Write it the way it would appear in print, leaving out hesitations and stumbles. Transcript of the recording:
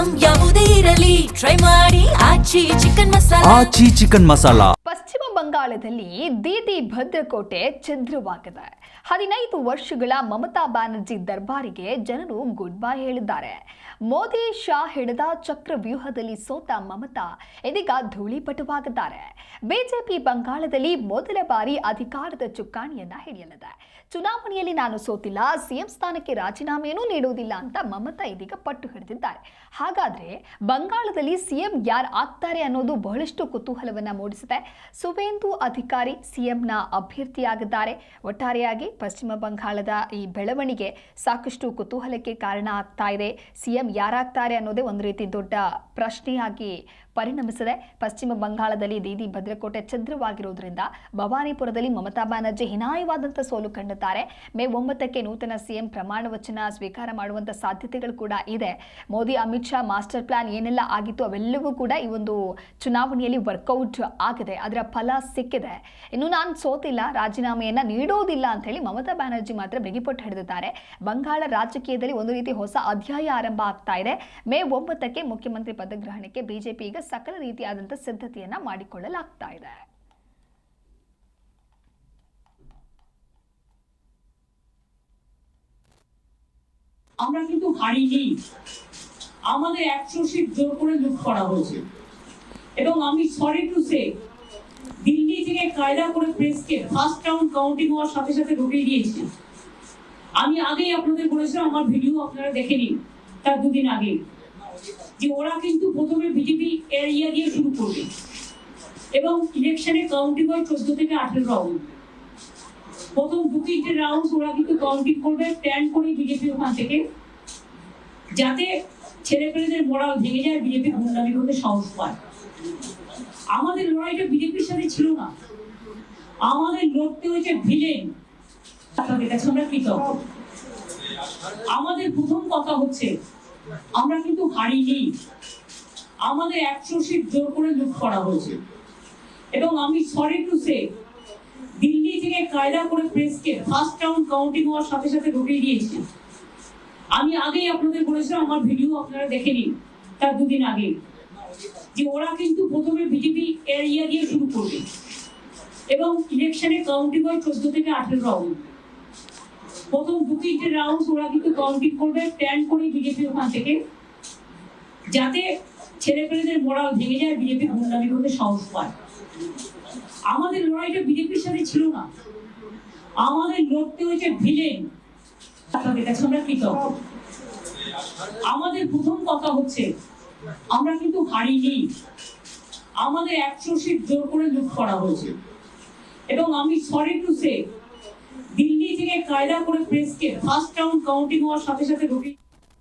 Item ಯಾವುದೇ ಇರಲಿ try ಮಾಡಿ ಆಚಿ ಚಿಕನ್ ಮಸಾಲಾ. ಪಶ್ಚಿಮ ಬಂಗಾಳದಲ್ಲಿ ದೀದಿ ಭದ್ರಕೋಟೆ ಛಿದ್ರವಾಗಿದೆ. 15 ವರ್ಷಗಳ ಮಮತಾ ಬ್ಯಾನರ್ಜಿ ದರ್ಬಾರಿಗೆ ಜನರು ಗುಡ್ ಬೈ ಹೇಳಿದ್ದಾರೆ. ಮೋದಿ ಶಾ ಹಿಡಿದ ಚಕ್ರವ್ಯೂಹದಲ್ಲಿ ಸೋತ ಮಮತಾ ಇದೀಗ ಧೂಳಿಪಟವಾಗಿದ್ದಾರೆ. ಬಿಜೆಪಿ ಬಂಗಾಳದಲ್ಲಿ ಮೊದಲ ಬಾರಿ ಅಧಿಕಾರದ ಚುಕ್ಕಾಣಿಯನ್ನ ಹಿಡಿಯಲಿದೆ. ಚುನಾವಣೆಯಲ್ಲಿ ನಾನು ಸೋತಿಲ್ಲ, ಸಿಎಂ ಸ್ಥಾನಕ್ಕೆ ರಾಜೀನಾಮೆಯನ್ನೂ ನೀಡುವುದಿಲ್ಲ ಅಂತ ಮಮತಾ ಇದೀಗ ಪಟ್ಟು ಹಿಡಿದಿದ್ದಾರೆ. ಹಾಗಾದ್ರೆ ಬಂಗಾಳದಲ್ಲಿ ಸಿಎಂ ಯಾರು ಆಗ್ತಾರೆ ಅನ್ನೋದು ಬಹಳಷ್ಟು ಕುತೂಹಲವನ್ನ ಮೂಡಿಸಿದೆ. ಸುವೇಂದು ಅಧಿಕಾರಿ ಸಿಎಂನ ಅಭ್ಯರ್ಥಿಯಾಗಿದ್ದಾರೆ. ಒಟ್ಟಾರೆಯಾಗಿ ಪಶ್ಚಿಮ ಬಂಗಾಳದ ಈ ಬೆಳವಣಿಗೆ ಸಾಕಷ್ಟು ಕುತೂಹಲಕ್ಕೆ ಕಾರಣ ಆಗ್ತಾ ಇದೆ. ಸಿಎಂ ಯಾರಾಗ್ತಾರೆ ಅನ್ನೋದೇ ಒಂದು ರೀತಿ ದೊಡ್ಡ ಪ್ರಶ್ನೆಯಾಗಿ ಪರಿಣಮಿಸಿದೆ. ಪಶ್ಚಿಮ ಬಂಗಾಳದಲ್ಲಿ ದೀದಿ ಭದ್ರಕೋಟೆ ಛಿದ್ರವಾಗಿರುವುದರಿಂದ ಭವಾನಿಪುರದಲ್ಲಿ ಮಮತಾ ಬ್ಯಾನರ್ಜಿ ಹೀನಾಯವಾದಂಥ ಸೋಲು ಕಂಡಿದ್ದಾರೆ. ಮೇ 9ಕ್ಕೆ ನೂತನ ಸಿಎಂ ಪ್ರಮಾಣ ವಚನ ಸ್ವೀಕಾರ ಮಾಡುವಂಥ ಸಾಧ್ಯತೆಗಳು ಕೂಡ ಇದೆ. ಮೋದಿ ಅಮಿತ್ ಶಾ ಮಾಸ್ಟರ್ ಪ್ಲಾನ್ ಏನೆಲ್ಲ ಆಗಿತ್ತು ಅವೆಲ್ಲವೂ ಕೂಡ ಈ ಒಂದು ಚುನಾವಣೆಯಲ್ಲಿ ವರ್ಕೌಟ್ ಆಗಿದೆ, ಅದರ ಫಲ ಸಿಕ್ಕಿದೆ. ಇನ್ನು ನಾನು ಸೋತಿಲ್ಲ, ರಾಜೀನಾಮೆಯನ್ನ ನೀಡೋದಿಲ್ಲ ಅಂತ ಹೇಳಿ ಮಮತಾ ಬ್ಯಾನರ್ಜಿ ಮಾತ್ರ ಬಿಗಿಪಟ್ಟು ಹಿಡಿದಿದ್ದಾರೆ. ಬಂಗಾಳ ರಾಜಕೀಯದಲ್ಲಿ ಒಂದು ರೀತಿ ಹೊಸ ಅಧ್ಯಾಯ ಆರಂಭ ಆಗ್ತಾ ಇದೆ. ಮೇ 9ಕ್ಕೆ ಮುಖ್ಯಮಂತ್ರಿ ಪದಗ್ರಹಣಕ್ಕೆ ಬಿಜೆಪಿ ಈಗ ಸಕಲ ರೀತಿಯಾದಂತಹ ಸಿದ್ಧತೆಯನ್ನ ಮಾಡಿಕೊಳ್ಳಲಾಗ್ತಾ ಇದೆ. আমরা কিন্তু হারিনি, আমাদের 100 সিট জোর করে লুট করা হয়েছে এবং আমি সরি টু সে দিল্লি থেকে কায়দা করে প্রেসকে ফার্স্ট রাউন্ড কাউন্টিং হওয়ার সাথে সাথে ঢুকিয়ে দিয়েছে। আমি আগেই আপনাদের বলেছিলাম, আমার ভিডিও আপনারা দেখে নিন, তার দুদিন আগে, যে ওরা কিন্তু প্রথমে বিজেপি এরিয়া দিয়ে শুরু করবে এবং ইলেকশনে কাউন্টিং হয় 14 থেকে 18 রাউন্ড। প্রথম 2-3 রাউন্ড ওরা কিন্তু কাউন্টিং করবে প্ল্যান করে বিজেপি ওখান থেকে, যাতে ছেলেপেলেদের মোরাল ভেঙে যায়, বিজেপি গুন্ডামি করতে সাহস পায়। আমাদের লড়াইটা বিজেপির সাথে ছিল না, আমাদের লড়তে হয়েছে ভিলেন, তাদের কাছে আমরা কৃতজ্ঞ। আমাদের প্রথম কথা হচ্ছে আমরা কিন্তু হারিনি, আমাদের 100 সিট জোর করে লুট করা হয়েছে এবং আমি সরি টু সে দিল্লি থেকে কায়দা করে প্রেসকে ফার্স্ট রাউন্ড কাউন্টিং হওয়ার সাথে সাথে ঢুকিয়ে দিয়েছে। আমি আগেই আপনাদের বলেছিলাম, আমার ভিডিও আপনারা দেখে নিন, তার দুদিন আগে, যে ওরা কিন্তু প্রথমে বিজেপি এরিয়া দিয়ে শুরু করবে এবং ইলেকশনে কাউন্টিং হয় 14 থেকে 18 রাউন্ড। প্রথম 2-3 রাউন্ড ওরা কিন্তু কাউন্টিং করবে প্ল্যান করে বিজেপি ওখান থেকে, যাতে ছেলেপেলেদের মোরাল ভেঙে যায়, বিজেপি গুন্ডামি করতে সাহস পায়। আমাদের লড়াইটা বিজেপির সাথে ছিল না, আমাদের লড়তে হয়েছে ভিলেন, তাদের কাছে আমরা কৃতজ্ঞ। আমাদের প্রথম কথা হচ্ছে আমরা কিন্তু হারিনি, আমাদের 100 সিট জোর করে লুট করা হয়েছে এবং আমি সরি টু সে দিল্লি থেকে কায়দা করে প্রেসকে ফার্স্ট রাউন্ড কাউন্টিং হওয়ার সাথে সাথে ঢুকিয়ে